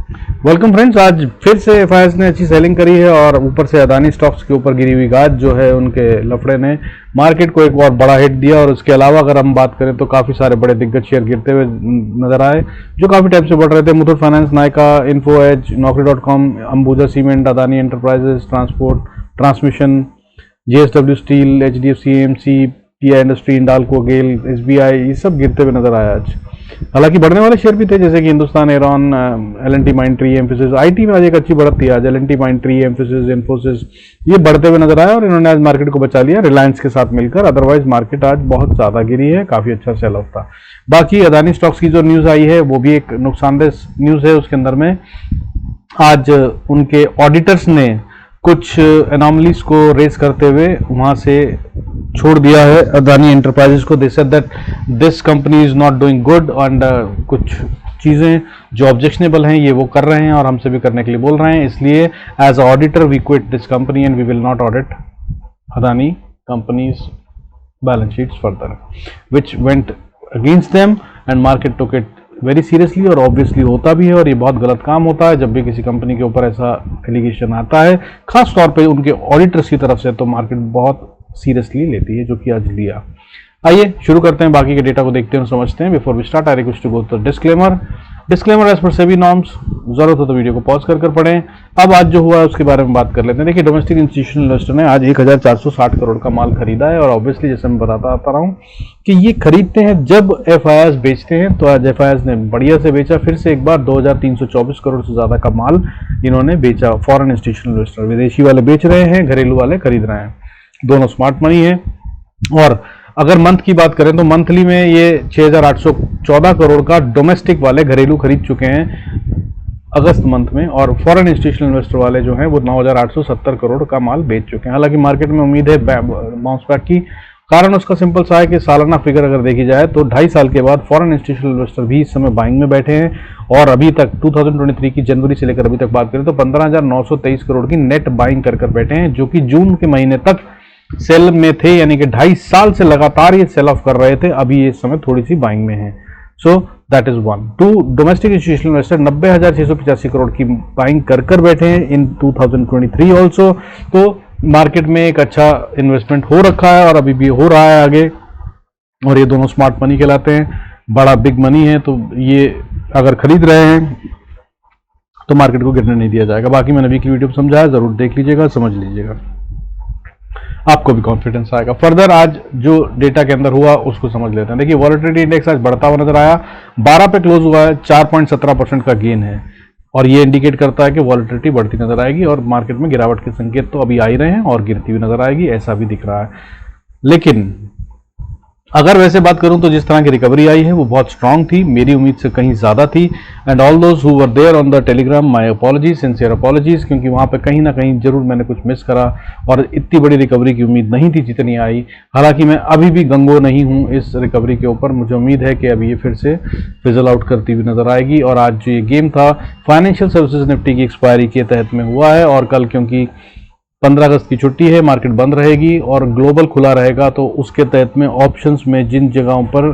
Welcome friends. आज फिर से एफआईएस ने अच्छी सेलिंग करी है और ऊपर से अदानी स्टॉक्स के ऊपर गिरी हुई गाज जो है उनके लफड़े ने मार्केट को एक और बड़ा हिट दिया। और उसके अलावा अगर हम बात करें तो काफ़ी सारे बड़े दिग्गज शेयर गिरते हुए नजर आए जो काफ़ी टाइम से बढ़ रहे थे। Muthoot Finance, Nykaa, Info Edge, नौकरी.com, Ambuja Cement, Adani Enterprises, Transmission, JSW Steel, HDFC, AMC, TI Industry, Hindalco, GAIL, SBI, ये सब गिरते हुए नजर आया आज। हालांकि बढ़ने वाले शेयर भी थे जैसे कि हिंदुस्तान एयरॉन, एल&टी माइंडट्री, एम्फोसिस। आईटी में आज एक अच्छी बढ़त थी आज। एल&टी माइंडट्री, एम्फोसिस, इन्फोसिस ये बढ़ते हुए नजर आया और इन्होंने आज मार्केट को बचा लिया रिलायंस के साथ मिलकर। अदरवाइज मार्केट आज बहुत ज्यादा गिरी है, काफी अच्छा सेल ऑफ था। बाकी अदानी स्टॉक्स की जो न्यूज आई है वो भी एक नुकसानदेह न्यूज है। उसके अंदर में आज उनके ऑडिटर्स ने कुछ एनॉमलीज को रेस करते हुए वहां से छोड़ दिया है अदानी एंटरप्राइजेस को। They said that this company is not doing good and कुछ चीजें जो ऑब्जेक्शनेबल हैं ये वो कर रहे हैं और हमसे भी करने के लिए बोल रहे हैं। इसलिए as auditor we quit this company and we will not audit Adani companies balance sheets further, which went against them and market took it very seriously. और ऑब्वियसली होता भी है और ये बहुत गलत काम होता है जब भी किसी कंपनी के ऊपर ऐसा एलिगेशन आता है, खास तौर पे उनके ऑडिटर्स की तरफ से, तो मार्केट बहुत सीरियसली लेती है, जो कि आज लिया। आइए शुरू करते हैं, बाकी के डेटा को देखते हैं और समझते हैं। Before we start I request to go to disclaimer as per SEBI norms. जरूरत हो तो वीडियो को पॉज कर पढ़ें। अब आज जो हुआ है उसके बारे में बात कर लेते हैं। देखिए, डोमेस्टिक इंस्टीट्यूशनल इन्वेस्टर ने आज 1460 करोड़ का माल खरीदा है और ऑब्वियसली जैसे मैं बताता आता रहा हूँ कि ये खरीदते हैं जब एफआईआईएस बेचते हैं। तो आज एफआईआईएस ने बढ़िया से बेचा, फिर से एक बार 2324 करोड़ से ज्यादा का माल इन्होंने बेचा। फॉरेन इंस्टीट्यूशनल इन्वेस्टर, विदेशी वाले बेच रहे हैं, घरेलू वाले खरीद रहे हैं, दोनों स्मार्ट मनी है। और अगर मंथ की बात करें तो मंथली में ये 6814 करोड़ का डोमेस्टिक वाले घरेलू खरीद चुके हैं अगस्त मंथ में, और फॉरेन इंस्टीट्यूशनल इन्वेस्टर वाले जो हैं वो 9870 करोड़ का माल बेच चुके हैं। हालांकि मार्केट में उम्मीद है बाउंस बैक की। कारण उसका सिंपल सा है कि सालाना फिगर अगर देखी जाए तो 2.5 साल के बाद फॉरेन इंस्टीट्यूशनल इन्वेस्टर भी इस समय बाइंग में बैठे हैं। और अभी तक 2023 की जनवरी से लेकर अभी तक बात करें तो 15,923 करोड़ की नेट बाइंग कर बैठे हैं, जो कि जून के महीने तक सेल में थे, यानी कि 2.5 साल से लगातार ये सेल ऑफ कर रहे थे। अभी ये समय थोड़ी सी बाइंग में है। So that is 1 2 domestic institutional investor 90,685 crore की बाइंग कर बैठे हैं इन 2023 ऑल्सो। तो मार्केट में एक अच्छा इन्वेस्टमेंट हो रखा है और अभी भी हो रहा है आगे। और ये दोनों स्मार्ट मनी कहलाते हैं, बड़ा बिग मनी है। तो ये अगर खरीद रहे हैं तो मार्केट को गिरने नहीं दिया जाएगा। बाकी मैंने वीकली वीडियो समझाया, जरूर देख लीजिएगा, समझ लीजिएगा, आपको भी कॉन्फिडेंस आएगा। फर्दर आज जो डेटा के अंदर हुआ उसको समझ लेते हैं। देखिए, वॉलेटिलिटी इंडेक्स आज बढ़ता हुआ नजर आया, 12 पे क्लोज हुआ है, 4.17% का गेन है। और ये इंडिकेट करता है कि वॉलेटिलिटी बढ़ती नजर आएगी और मार्केट में गिरावट के संकेत तो अभी आ ही रहे हैं और गिरती हुई नजर आएगी, ऐसा भी दिख रहा है। लेकिन अगर वैसे बात करूं तो जिस तरह की रिकवरी आई है वो बहुत स्ट्रांग थी, मेरी उम्मीद से कहीं ज्यादा थी। And all those who were there on the Telegram, my apologies, sincere apologies, क्योंकि वहां पे कहीं ना कहीं जरूर मैंने कुछ मिस करा और इतनी बड़ी रिकवरी की उम्मीद नहीं थी जितनी आई। हालांकि मैं अभी भी गंगो नहीं हूं इस रिकवरी के ऊपर, मुझे उम्मीद है कि अभी ये फिर से फिजल आउट करती हुई नजर आएगी। और आज जो ये गेम था फाइनेंशियल सर्विसेज निफ्टी की एक्सपायरी के तहत में हुआ है, और कल क्योंकि 15 अगस्त की छुट्टी है, मार्केट बंद रहेगी और ग्लोबल खुला रहेगा, तो उसके तहत में ऑप्शंस में जिन जगहों पर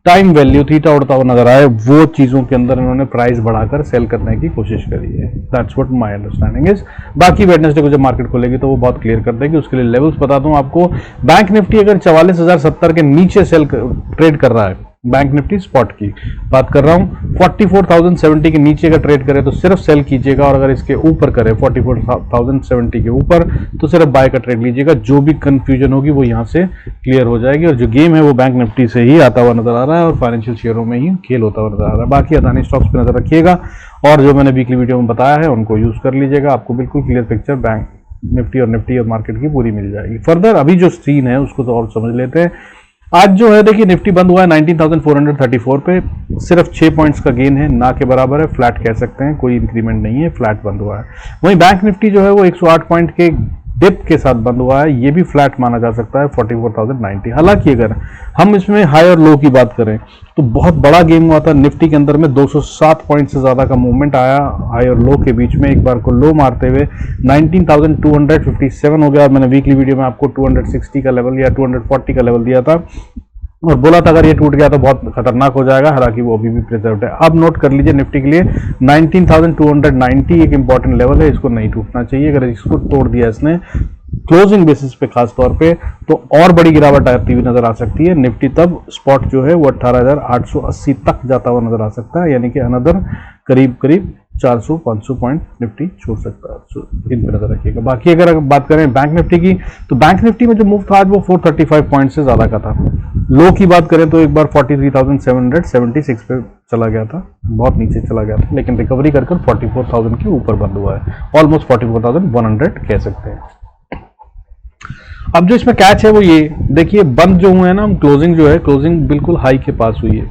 टाइम वैल्यू थीटा उड़ता हुआ नजर आए वो चीजों के अंदर इन्होंने प्राइस बढ़ाकर सेल करने की कोशिश करी है। That's what my understanding is. बाकी वेडनेसडे को जब मार्केट खुलेगी तो वो बहुत क्लियर कर देगी। उसके लिए लेवल्स बता दूं आपको, बैंक निफ्टी अगर 44,070 के नीचे सेल ट्रेड कर रहा है, बैंक निफ्टी स्पॉट की बात कर रहा हूं, 44,070 के नीचे का ट्रेड करे तो सिर्फ सेल कीजिएगा, और अगर इसके ऊपर करे 44,070 के ऊपर तो सिर्फ बाय का ट्रेड लीजिएगा। जो भी कंफ्यूजन होगी वो यहां से क्लियर हो जाएगी। और जो गेम है वो बैंक निफ्टी से ही आता हुआ नजर आ रहा है और फाइनेंशियल शेयरों में ही खेल होता हुआ नजर आ रहा है। बाकी अदानी स्टॉक्स पर नजर रखिएगा और जो मैंने वीकली वीडियो में बताया है उनको यूज कर लीजिएगा, आपको बिल्कुल क्लियर पिक्चर बैंक निफ्टी और मार्केट की पूरी मिल जाएगी। फर्दर अभी जो सीन है उसको तो और समझ लेते हैं। आज जो है देखिए, निफ्टी बंद हुआ है 19,434 पे, सिर्फ 6 पॉइंट्स का गेन है, ना के बराबर है, फ्लैट कह सकते हैं, कोई इंक्रीमेंट नहीं है, फ्लैट बंद हुआ है। वहीं बैंक निफ्टी जो है वो 108 पॉइंट के डिप के साथ बंद हुआ है, ये भी फ्लैट माना जा सकता है 44,090। हालांकि अगर हम इसमें हाई और लो की बात करें तो बहुत बड़ा गेम हुआ था निफ्टी के अंदर में, 207 पॉइंट से ज्यादा का मूवमेंट आया हाई और लो के बीच में, एक बार को लो मारते हुए 19,257 हो गया। और मैंने वीकली वीडियो में आपको 260 का लेवल या 240 का लेवल दिया था, और बोला था अगर ये टूट गया तो बहुत खतरनाक हो जाएगा, हालांकि वो अभी भी प्रिजर्व्ड है। अब नोट कर लीजिए निफ्टी के लिए 19,290 एक इंपॉर्टेंट लेवल है, इसको नहीं टूटना चाहिए। अगर इसको तोड़ दिया इसने क्लोजिंग बेसिस पे खास तौर पे, तो और बड़ी गिरावट आती हुई नजर आ सकती है। निफ्टी तब स्पॉट जो है वो 18,880 तक जाता हुआ नजर आ सकता है, यानी कि अनदर करीब करीब 400-500 पॉइंट निफ्टी छोड़ सकता है। इन पे नजर रखिएगा। बाकी अगर बात करें बैंक निफ्टी की, तो बैंक निफ्टी में जो मूव था आज वो 435 पॉइंट से ज्यादा का था। लो की बात करें तो एक बार 43,776 पे चला गया था, बहुत नीचे चला गया था, लेकिन रिकवरी कर 44,000 के ऊपर बंद हुआ है, ऑलमोस्ट 44,100 कह सकते हैं। अब जो इसमें कैच है वो ये देखिए, बंद जो हुए हैं ना, क्लोजिंग जो है, क्लोजिंग बिल्कुल हाई के पास हुई है।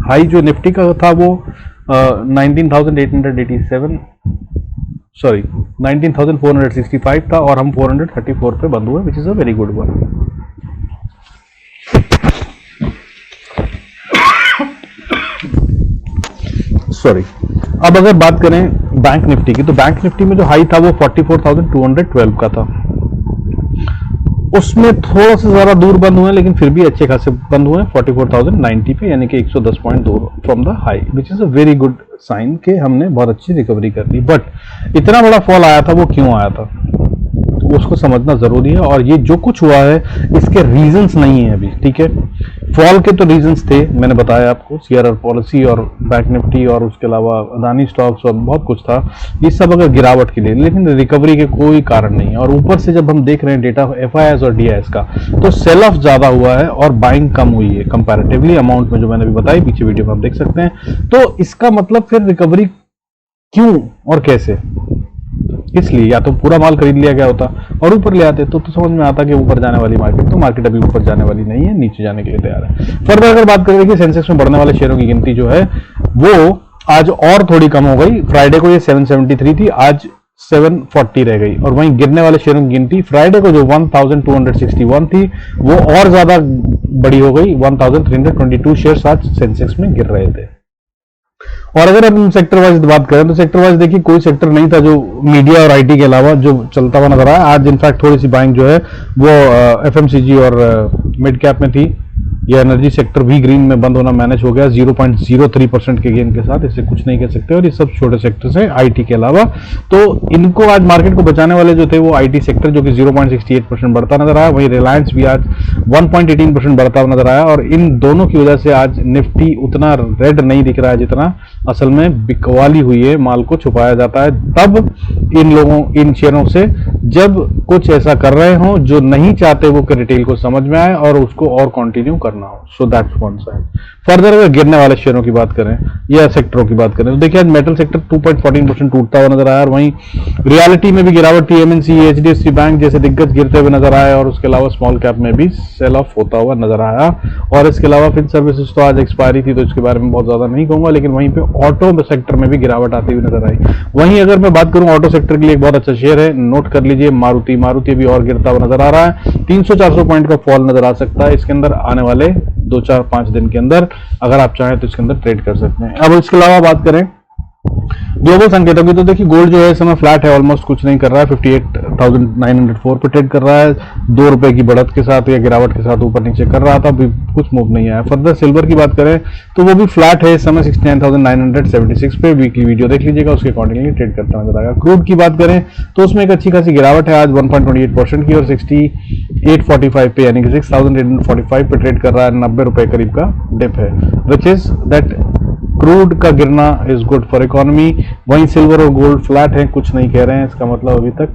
हाई जो निफ्टी का था वो 19,887 सॉरी 19,465 था और हम 434 पे बंद हुए, विच is a very good one. Sorry. अब अगर बात करें बैंक निफ्टी की, तो बैंक निफ्टी में जो हाई था वो 44,212 का था। उसमें थोड़ा सा ज्यादा दूर बंद हुए, लेकिन फिर भी अच्छे खासे बंद हुए 44,090 पे, यानी कि 110 पॉइंट दूर from the high, which is a very good sign के हमने बहुत अच्छी रिकवरी कर ली। बट इतना बड़ा फॉल आया था, वो क्यों आया था उसको समझना जरूरी है। और ये जो कुछ हुआ है इसके रीजंस नहीं है अभी, ठीक है। फॉल के तो रीजंस थे, मैंने बताया आपको, सीआरआर पॉलिसी और बैंक निफ्टी और उसके अलावा अदानी स्टॉक्स और बहुत कुछ था, ये सब अगर गिरावट के लिए, लेकिन रिकवरी के कोई कारण नहीं है। और ऊपर से जब हम देख रहे हैं डेटा एफआईआईएस और डीआईएस का, तो सेल ऑफ ज्यादा हुआ है और बाइंग कम हुई है कंपैरेटिवली अमाउंट में, जो मैंने भी बताई पीछे वीडियो में आप देख सकते हैं। तो इसका मतलब फिर रिकवरी क्यों और कैसे, इसलिए या तो पूरा माल खरीद लिया गया होता और ऊपर ले आते तो समझ में आता कि ऊपर जाने वाली मार्केट, तो मार्केट अभी ऊपर जाने वाली नहीं है, नीचे जाने के लिए तैयार है। फर्दर अगर बात करें, देखिए सेंसेक्स में बढ़ने वाले शेयरों की गिनती जो है वो आज और थोड़ी कम हो गई। फ्राइडे को ये 773 थी, आज 740 रह गई। और वहीं गिरने वाले शेयरों की गिनती फ्राइडे को जो 1261 थी वो और ज्यादा बड़ी हो गई, 1322 शेयर्स आज सेंसेक्स में गिर रहे थे। और अगर हम सेक्टर वाइज बात करें तो सेक्टर वाइज देखिए कोई सेक्टर नहीं था जो मीडिया और आईटी के अलावा जो चलता हुआ नजर आया। आज इनफैक्ट थोड़ी सी बाइंग जो है वो एफएमसीजी और मिड कैप में थी। यह एनर्जी सेक्टर भी ग्रीन में बंद होना मैनेज हो गया 0.03% के गेन के साथ, इससे कुछ नहीं कह सकते। और ये सब छोटे सेक्टर्स हैं आईटी के अलावा, तो इनको आज मार्केट को बचाने वाले जो थे वो आईटी सेक्टर, जो कि 0.68% बढ़ता नजर आया। वहीं रिलायंस भी आज 1.18% बढ़ता हुआ नजर आया। और इन दोनों की वजह से आज निफ्टी उतना रेड नहीं दिख रहा है जितना असल में बिकवाली हुई है। माल को छुपाया जाता है तब इन शेयरों से जब कुछ ऐसा कर रहे हो जो नहीं चाहते वो कि रिटेल को समझ में आए और उसको और कंटिन्यू करना हो। So that's one side. Further अगर गिरने वाले शेयरों की बात करें या सेक्टरों की बात करें तो देखिए आज मेटल सेक्टर 2.14% टूटता हुआ नजर आया। और वहीं रियलिटी में भी गिरावट थी, एमएनसी, एचडीएफसी बैंक जैसे दिग्गज गिरते हुए नजर आए। और उसके अलावा स्मॉल कैप में भी सेल ऑफ होता हुआ नजर आया। और इसके अलावा फिन सर्विसेज तो आज एक्सपायरी थी तो इसके बारे में बहुत ज्यादा नहीं कहूंगा, लेकिन वहीं पे ऑटो सेक्टर में भी गिरावट आती हुई नजर आई। वहीं अगर मैं बात करूं ऑटो सेक्टर के लिए एक बहुत अच्छा शेयर है, नोट कर लीजिए मारुति अभी और गिरता हुआ नजर आ रहा है। 300-400 पॉइंट का फॉल नजर आ सकता है इसके अंदर आने वाले 2-4-5 दिन के अंदर। अगर आप चाहें तो इसके अंदर ट्रेड कर सकते हैं। अब इसके अलावा बात करें ग्लोबल संकेतों की, तो देखिए गोल्ड जो है इस समय फ्लैट है, ऑलमोस्ट कुछ नहीं कर रहा है, 58,904 पे ट्रेड कर रहा है। 2 रुपए की बढ़त के साथ या गिरावट के साथ ऊपर नीचे कर रहा था, अभी कुछ मूव नहीं आया। फर्दर सिल्वर की बात करें तो वो भी फ्लैट है इस समय 69,976 पे। वीकली वीडियो देख लीजिएगा, उसके अकॉर्डिंगली ट्रेड करता नजर आएगा। क्रूड की बात करें तो उसमें एक अच्छी खासी गिरावट है आज 1.28% की और 6845 पे यानी कि 6845 पे ट्रेड कर रहा है। 90 रुपए करीब का डिप है, विच इज दैट क्रूड का गिरना इज गुड फॉर इकोनॉमी। वहीं सिल्वर और गोल्ड फ्लैट है, कुछ नहीं कह रहे हैं, इसका मतलब अभी तक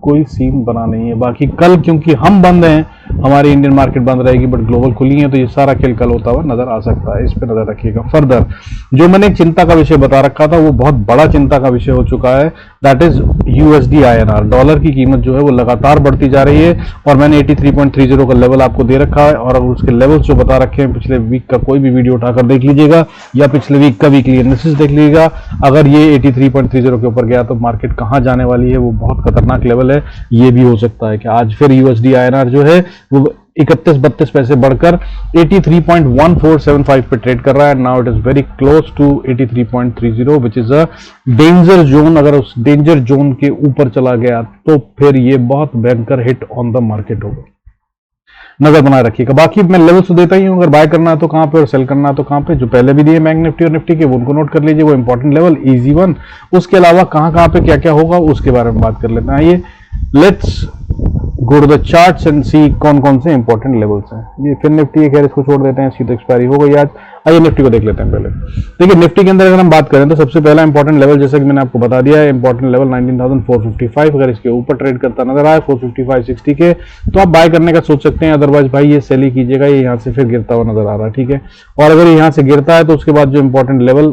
कोई सीन बना नहीं है। बाकी कल क्योंकि हम बंद हैं, हमारी इंडियन मार्केट बंद रहेगी बट ग्लोबल खुली है, तो ये सारा खेल कल होता हुआ नजर आ सकता है, इस पर नजर रखिएगा। फर्दर जो मैंने एक चिंता का विषय बता रखा था वो बहुत बड़ा चिंता का विषय हो चुका है, that is USD INR. Dollar की कीमत जो है वो लगातार बढ़ती जा रही है और मैंने 83.30 का लेवल आपको दे रखा है और उसके लेवल्स जो बता रखे हैं पिछले वीक का कोई भी वीडियो उठाकर देख लीजिएगा या पिछले वीक का वीकली एनालिसिस देख लीजिएगा। अगर ये 83.30 के ऊपर गया तो मार्केट कहां जाने वाली है, वो बहुत खतरनाक लेवल है। ये भी हो सकता है कि आज फिर यूएसडी आईएनआर जो है वो 31-32 पैसे बढ़कर 83.1475 पे ट्रेड कर रहा है। Now it is very close to 83.30 which is a danger zone. अगर उस डेंजर जोन के ऊपर चला गया तो फिर ये बहुत भयंकर हिट ऑन द मार्केट होगा। नजर बनाए रखिएगा। बाकी मैं लेवल्स तो देता ही हूँ, अगर बाय करना है तो कहाँ पे और सेल करना है तो कहाँ पे, जो पहले भी दिए बैंक निफ्टी और निफ्टी के वो उनको नोट कर लीजिए, वो इंपॉर्टेंट लेवल इजी वन। उसके अलावा कहाँ पे क्या क्या होगा उसके बारे में बात कर लेते हैं। आइए let's go to the charts and see कौन कौन से इंपॉर्टेंट लेवल्स हैं। ये फिर निफ्टी है, खैर इसको छोड़ देते हैं, इसकी तो एक्सपायरी हो गई आज। आइए निफ्टी को देख लेते हैं पहले। देखिए निफ्टी के अंदर अगर हम बात करें तो सबसे पहला इंपॉर्टेंट लेवल, जैसा कि मैंने आपको बता दिया है, इंपॉर्टेंट लेवल 19,455। अगर इसके ऊपर ट्रेड करता नजर आए 455.60 के, तो आप बाय करने का सोच सकते हैं, अदरवाइज भाई ये सेल ही कीजिएगा, ये यहाँ से फिर गिरता हुआ नजर आ रहा है, ठीक है। और अगर यहाँ से गिरता है तो उसके बाद जो इंपॉर्टेंट लेवल,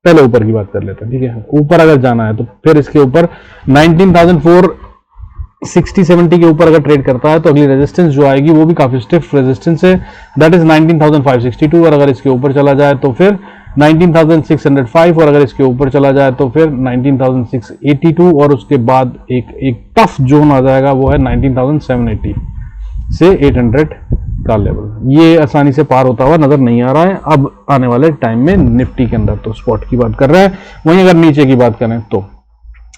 पहले ऊपर की बात कर लेते हैं, ठीक है। ऊपर अगर जाना है तो फिर इसके ऊपर 19,460-70 के ऊपर अगर ट्रेड करता है तो अगली रेजिस्टेंस जो आएगी वो भी काफी स्टिफ रेजिस्टेंस है, दैट इज 19,562। और अगर इसके ऊपर चला जाए तो फिर 19,605, और अगर इसके ऊपर चला जाए तो फिर 19,682, और उसके बाद एक टफ जोन आ जाएगा, वो है 19,780 से 800 का लेवल। ये आसानी से पार होता हुआ नजर नहीं आ रहा है अब आने वाले टाइम में निफ्टी के अंदर, तो स्पॉट की बात कर रहे हैं। वहीं अगर नीचे की बात करें तो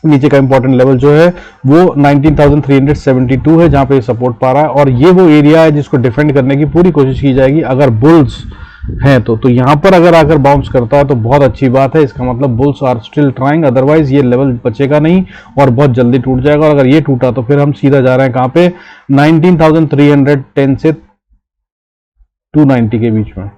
नीचे का इंपॉर्टेंट लेवल जो है वो 19,372 है, जहां पे सपोर्ट पा रहा है, और ये वो एरिया है जिसको डिफेंड करने की पूरी कोशिश की जाएगी अगर बुल्स हैं तो यहां पर अगर आकर बाउंस करता है तो बहुत अच्छी बात है, इसका मतलब bulls are still trying, otherwise ये लेवल बचेगा नहीं और बहुत जल्दी टूट जाएगा। और अगर ये टूटा तो फिर हम सीधा जा रहे हैं कहां पे, 19,310 से 290 के बीच में,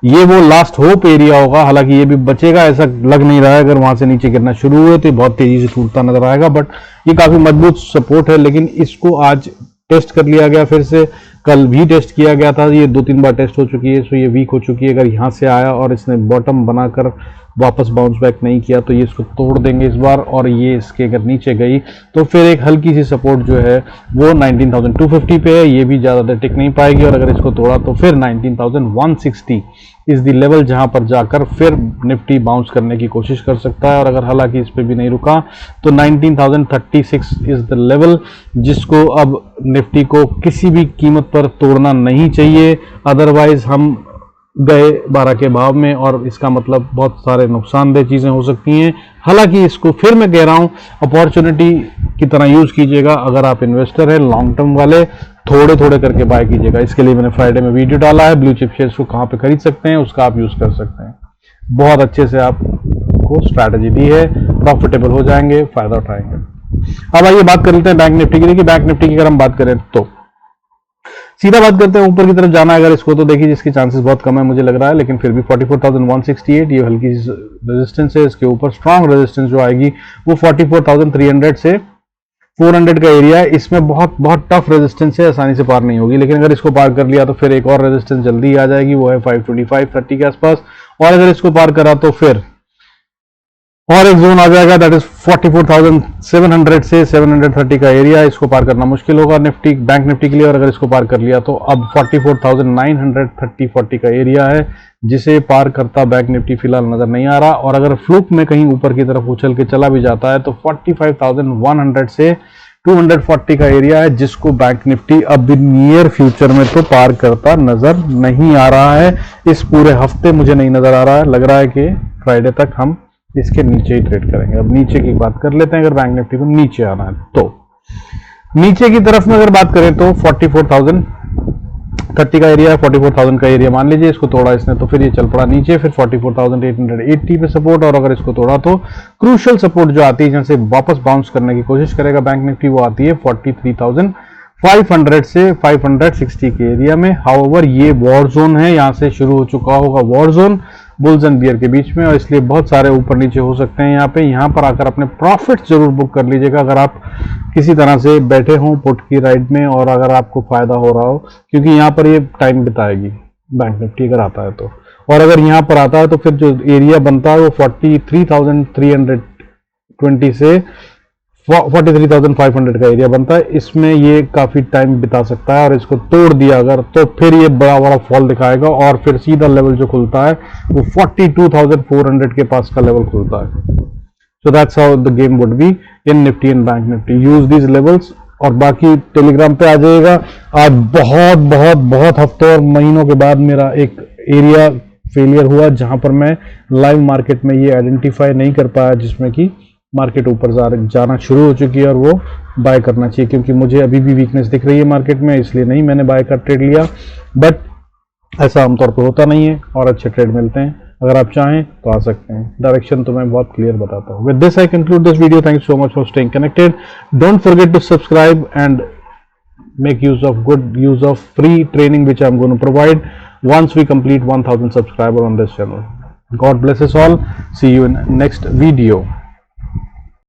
ये वो लास्ट होप एरिया होगा। हालांकि ये भी बचेगा ऐसा लग नहीं रहा है, अगर वहां से नीचे गिरना शुरू हुए तो बहुत तेजी से टूटता नजर आएगा, बट ये काफी मजबूत सपोर्ट है। लेकिन इसको आज टेस्ट कर लिया गया, फिर से कल भी टेस्ट किया गया था, ये 2-3 बार टेस्ट हो चुकी है, सो ये वीक हो चुकी है। अगर यहाँ से आया और इसने बॉटम बनाकर वापस बाउंस बैक नहीं किया तो ये इसको तोड़ देंगे इस बार, और ये इसके अगर नीचे गई तो फिर एक हल्की सी सपोर्ट जो है वो 19,250 पे है, ये भी ज्यादा देर टिक नहीं पाएगी। और अगर इसको तोड़ा तो फिर 19,160 इज द लेवल जहां पर जाकर फिर निफ्टी बाउंस करने की कोशिश कर सकता है। और अगर हालांकि इस पे भी नहीं रुका तो 19,036 इज द लेवल जिसको अब निफ्टी को किसी भी कीमत पर तोड़ना नहीं चाहिए, अदरवाइज हम गए 12 के भाव में, और इसका मतलब बहुत सारे नुकसानदेह चीजें हो सकती हैं। हालांकि इसको फिर मैं कह रहा हूं अपॉर्चुनिटी की तरह यूज कीजिएगा, अगर आप इन्वेस्टर हैं लॉन्ग टर्म वाले, थोड़े थोड़े करके बाय कीजिएगा। इसके लिए मैंने फ्राइडे में वीडियो डाला है, ब्लू चिप शेयर्स को कहां पे खरीद सकते हैं उसका आप यूज कर सकते हैं, बहुत अच्छे से आपको स्ट्रैटेजी दी है, प्रॉफिटेबल हो जाएंगे, फायदा उठाएंगे। अब आइए बात कर लेते हैं बैंक निफ्टी की। देखिए बैंक निफ्टी की अगर हम बात करें तो सीधा बात करते हैं ऊपर की तरफ जाना है अगर इसको, तो देखिए जिसकी चांसेस बहुत कम है मुझे लग रहा है, लेकिन फिर भी 44,168 ये हल्की रेजिस्टेंस है। इसके ऊपर स्ट्रांग रेजिस्टेंस जो आएगी वो 44,300 से 400 का एरिया है, इसमें बहुत बहुत टफ रेजिस्टेंस है, आसानी से पार नहीं होगी। लेकिन अगर इसको पार कर लिया तो फिर एक और रेजिस्टेंस जल्दी आ जाएगी, वो है 525-30 के आसपास। और अगर इसको पार करा तो फिर और एक जोन आ जाएगा, दैट इज 44,700 से 730 का एरिया, इसको पार करना मुश्किल होगा निफ्टी बैंक निफ्टी के लिए। और अगर इसको पार कर लिया तो अब 44,930-40 का एरिया है, जिसे पार करता बैंक निफ्टी फिलहाल नजर नहीं आ रहा। और अगर फ्लूक में कहीं ऊपर की तरफ उछल के चला भी जाता है तो 45,100 से 240 का एरिया है, जिसको बैंक निफ्टी अब नियर फ्यूचर में तो पार करता नजर नहीं आ रहा है। इस पूरे हफ्ते मुझे नहीं नजर आ रहा है, लग रहा है कि फ्राइडे तक हम इसके नीचे ही ट्रेड करेंगे। अब नीचे की बात कर लेते हैं, अगर बैंक निफ्टी को नीचे आना है तो नीचे की तरफ में अगर बात करें तो 44,030 का एरिया है, 44,000 का एरिया मान लीजिए, इसको तोड़ा इसने तो फिर ये चल पड़ा नीचे, फिर 44,880 पे सपोर्ट। और अगर इसको तोड़ा तो क्रूशियल सपोर्ट जो आती है जहां से वापस बाउंस करने की कोशिश करेगा बैंक निफ्टी, वो आती है 43,500 से 560 के एरिया में। हाउएवर ये वॉर जोन है, यहां से शुरू हो चुका होगा war zone bulls and bear के बीच में, और इसलिए बहुत सारे ऊपर नीचे हो सकते हैं। यहाँ पर आकर अपने प्रॉफिट जरूर बुक कर लीजिएगा अगर आप किसी तरह से बैठे हों पुट की राइड में, और अगर आपको फायदा हो रहा हो, क्योंकि यहाँ पर ये टाइम बिताएगी बैंक निफ्टी अगर आता है तो। और अगर यहाँ पर आता है तो फिर जो एरिया बनता है वो 43,320 से 43,500 का एरिया बनता है, इसमें ये काफी टाइम बिता सकता है। और इसको तोड़ दिया अगर तो फिर ये बड़ा बड़ा फॉल दिखाएगा, और फिर सीधा लेवल जो खुलता है वो 42,400 के पास का लेवल खुलता है। So that's how the game would be in Nifty and bank Nifty, use these levels. और बाकी टेलीग्राम पे आ जाइएगा, आज बहुत बहुत बहुत हफ्तों और महीनों के बाद मेरा एक एरिया फेलियर हुआ जहां पर मैं लाइव मार्केट में ये आइडेंटिफाई नहीं कर पाया, जिसमें कि मार्केट ऊपर जाना शुरू हो चुकी है और वो बाय करना चाहिए, क्योंकि मुझे अभी भी वीकनेस दिख रही है मार्केट में, इसलिए नहीं मैंने बाय का ट्रेड लिया। बट ऐसा आमतौर पर होता नहीं है और अच्छे ट्रेड मिलते हैं। अगर आप चाहें तो आ सकते हैं। डायरेक्शन तो मैं बहुत क्लियर बताता हूँ। With this I conclude this video. Thank you so much for staying connected. Don't forget to subscribe and make good use of free training which I'm going to provide once we complete 1000 subscriber on this channel. God bless us all. See you in next video.